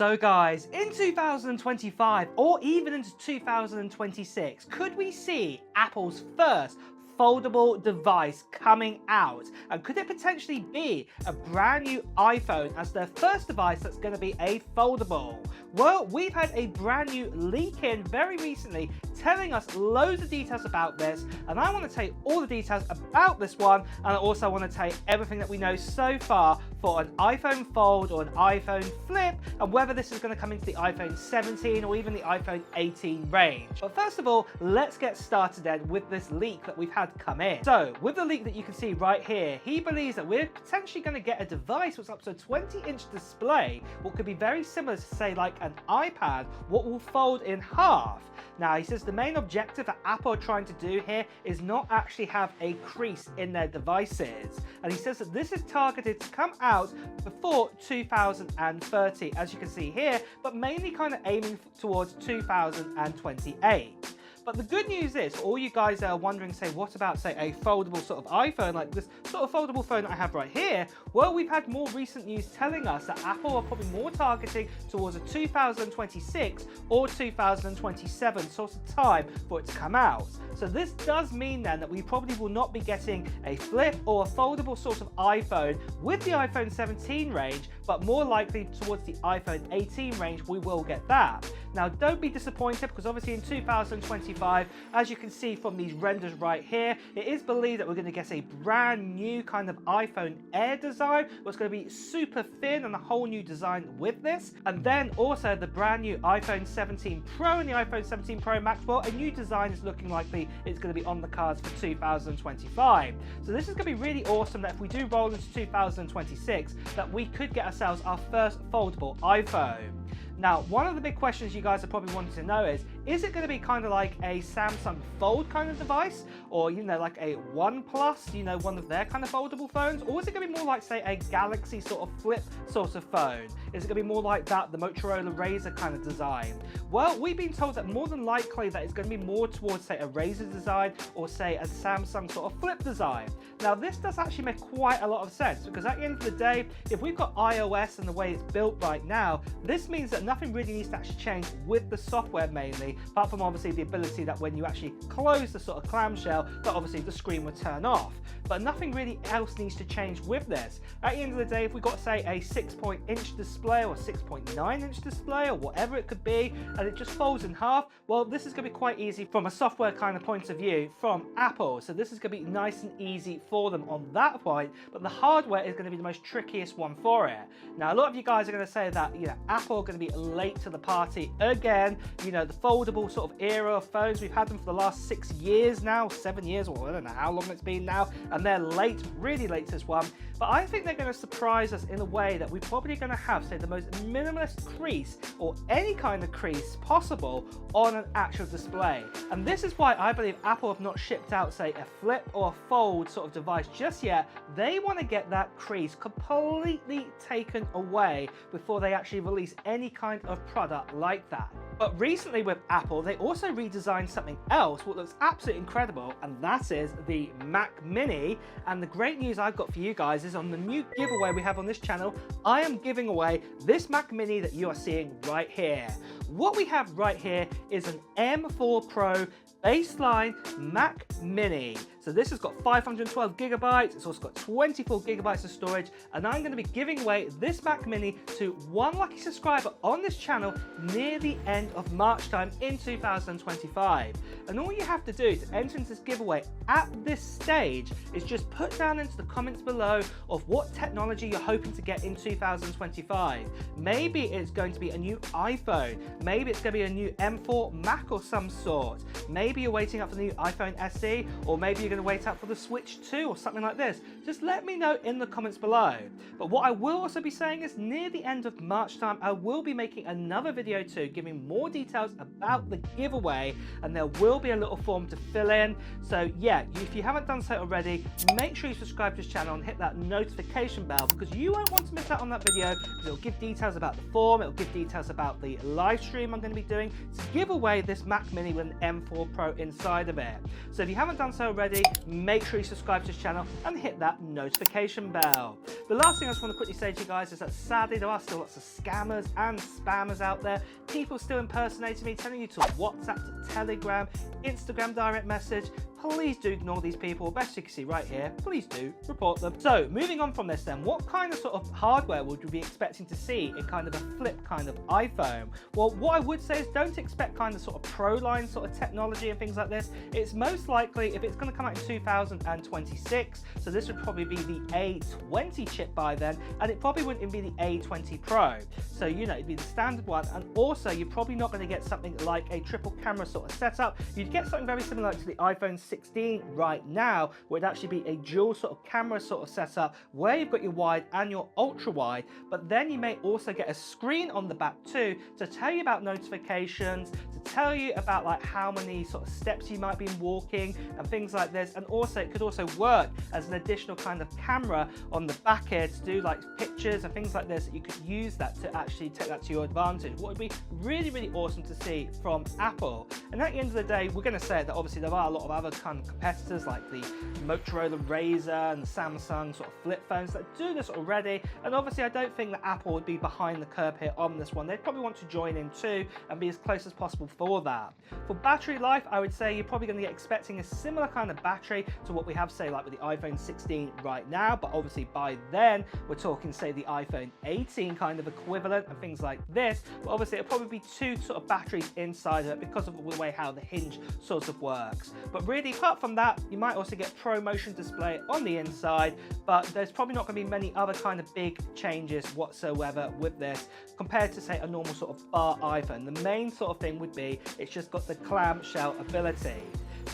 So guys, in 2025 or even into 2026, could we see Apple's first foldable device coming out? And could it potentially be a brand new iPhone as their first device that's going to be a foldable? Well, we've had a brand new leak in very recently telling us loads of details about this, and I want to tell you all the details about this one, and I also want to tell you everything that we know so far for an iPhone Fold or an iPhone Flip, and whether this is going to come into the iPhone 17 or even the iPhone 18 range. But first of all, let's get started then with this leak that we've had come in. So with the leak that you can see right here, he believes that we're potentially going to get a device with up to a 20-inch display, what could be very similar to say like an iPad, what will fold in half. Now he says the main objective that Apple are trying to do here is not actually have a crease in their devices, and he says that this is targeted to come out before 2030, as you can see here, but mainly kind of aiming towards 2028. But the good news is, for all you guys that are wondering, say, what about, say, a foldable sort of iPhone, like this sort of foldable phone that I have right here? Well, we've had more recent news telling us that Apple are probably more targeting towards a 2026 or 2027 sort of time for it to come out. So this does mean then that we probably will not be getting a flip or a foldable sort of iPhone with the iPhone 17 range, but more likely towards the iPhone 18 range we will get that. Now don't be disappointed, because obviously in 2025, as you can see from these renders right here, it is believed that we're going to get a brand new kind of iPhone Air design, what's going to be super thin and a whole new design with this. And then also the brand new iPhone 17 Pro and the iPhone 17 Pro Max, well, a new design is looking likely it's going to be on the cards for 2025. So this is going to be really awesome that if we do roll into 2026, that we could get ourselves our first foldable iPhone. Now, one of the big questions you guys are probably wanting to know is it going to be kind of like a Samsung Fold kind of device, or, you know, like a OnePlus, you know, one of their kind of foldable phones, or is it going to be more like, say, a Galaxy sort of flip sort of phone? Is it going to be more like that, the Motorola Razr kind of design? Well, we've been told that more than likely that it's going to be more towards, say, a Razr design or, say, a Samsung sort of flip design. Now, this does actually make quite a lot of sense, because at the end of the day, if we've got iOS and the way it's built right now, this means that nothing really needs to actually change with the software mainly, apart from obviously the ability that when you actually close the sort of clamshell, that obviously the screen will turn off. But nothing really else needs to change with this. At the end of the day, if we've got, say, a 6-inch display or 6.9-inch display or whatever it could be, and it just folds in half, well, this is going to be quite easy from a software kind of point of view from Apple. So this is going to be nice and easy for them on that point, but the hardware is going to be the most trickiest one for it. Now, a lot of you guys are going to say that, you know, Apple are going to be late to the party again. You know, the foldable sort of era of phones, we've had them for the last 6 years now, 7 years, or I don't know how long it's been now, and they're late, really late to this one. But I think they're going to surprise us in a way that we're probably going to have, say, the most minimalist crease or any kind of crease possible on an actual display. And this is why I believe Apple have not shipped out, say, a flip or a fold sort of device just yet. They want to get that crease completely taken away before they actually release any kind of product like that. But recently with Apple, they also redesigned something else what looks absolutely incredible, and that is the Mac Mini. And the great news I've got for you guys is on the new giveaway we have on this channel, I am giving away this Mac Mini that you are seeing right here. What we have right here is an M4 Pro baseline Mac Mini. So this has got 512 gigabytes, it's also got 24 gigabytes of storage, and I'm going to be giving away this Mac Mini to one lucky subscriber on this channel near the end of March time in 2025. And all you have to do to enter into this giveaway at this stage is just put down into the comments below of what technology you're hoping to get in 2025. Maybe it's going to be a new iPhone, maybe it's going to be a new M4 Mac or some sort, maybe you're waiting up for the new iPhone SE, or maybe you're going to wait out for the Switch 2 or something like this. Just let me know in the comments below. But what I will also be saying is near the end of March time, I will be making another video too, giving more details about the giveaway, and there will be a little form to fill in. So yeah, if you haven't done so already, make sure you subscribe to this channel and hit that notification bell, because you won't want to miss out on that video, because it'll give details about the form, it'll give details about the live stream I'm going to be doing to give away this Mac Mini with an M4 Pro inside of it. So if you haven't done so already, already, make sure you subscribe to this channel and hit that notification bell. The last thing I just want to quickly say to you guys is that sadly there are still lots of scammers and spammers out there. People still impersonating me, telling you to WhatsApp, to Telegram, Instagram direct message. Please do ignore these people. Best you can see right here, please do report them. So moving on from this then, what kind of sort of hardware would you be expecting to see in kind of a flip kind of iPhone? Well, what I would say is don't expect kind of sort of pro line sort of technology and things like this. It's most likely, if it's going to come out in 2026, so this would probably be the A20 chip by then, and it probably wouldn't even be the A20 Pro. So, you know, it'd be the standard one, and also you're probably not going to get something like a triple camera sort of setup. You'd get something very similar to the iPhone 16 right now, where it'd actually be a dual sort of camera sort of setup where you've got your wide and your ultra wide, but then you may also get a screen on the back too to tell you about notifications, to tell you about like how many sort of steps you might be walking and things like this. And also it could also work as an additional kind of camera on the back here to do like pictures and things like this, that you could use that to actually take that to your advantage. What would be really, really awesome to see from Apple. And at the end of the day, we're going to say that obviously there are a lot of other kind of competitors like the Motorola Razr and the Samsung sort of flip phones that do this already, and obviously I don't think that Apple would be behind the curve here on this one. They'd probably want to join in too and be as close as possible for that. For battery life, I would say you're probably going to get expecting a similar kind of battery to what we have, say, like with the iPhone 16 right now, but obviously by then we're talking, say, the iPhone 18 kind of equivalent and things like this. But obviously it'll probably be two sort of batteries inside of it because of the way how the hinge sort of works. But really, apart from that, you might also get Pro Motion display on the inside, but there's probably not going to be many other kind of big changes whatsoever with this compared to, say, a normal sort of bar iPhone. The main sort of thing would be it's just got the clamshell ability.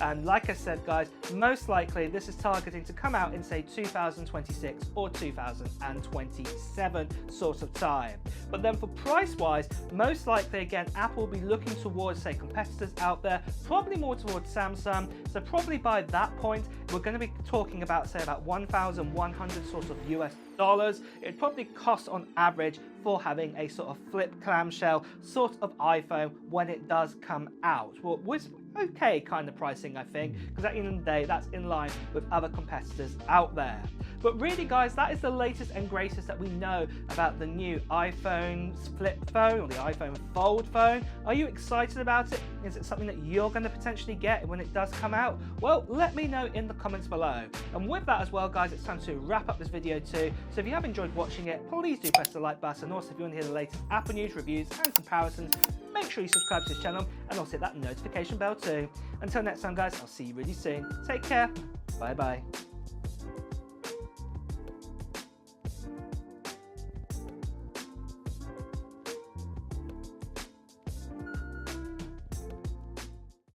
And like I said, guys, most likely this is targeting to come out in, say, 2026 or 2027 sort of time. But then for price-wise, most likely, again, Apple will be looking towards, say, competitors out there, probably more towards Samsung. So probably by that point, we're going to be talking about, say, about 1,100 sort of US dollars. It'd probably cost on average for having a sort of flip clamshell sort of iPhone when it does come out. Well, with okay kind of pricing, I think, because at the end of the day, that's in line with other competitors out there. But really, guys, that is the latest and greatest that we know about the new iPhone flip phone or the iPhone Fold phone. Are you excited about it? Is it something that you're going to potentially get when it does come out? Well, let me know in the comments below. And with that as well, guys, it's time to wrap up this video too. So if you have enjoyed watching it, please do press the like button. Also, if you want to hear the latest Apple news, reviews and comparisons, make sure you subscribe to this channel and also hit that notification bell too. Until next time, guys, I'll see you really soon. Take care. Bye bye.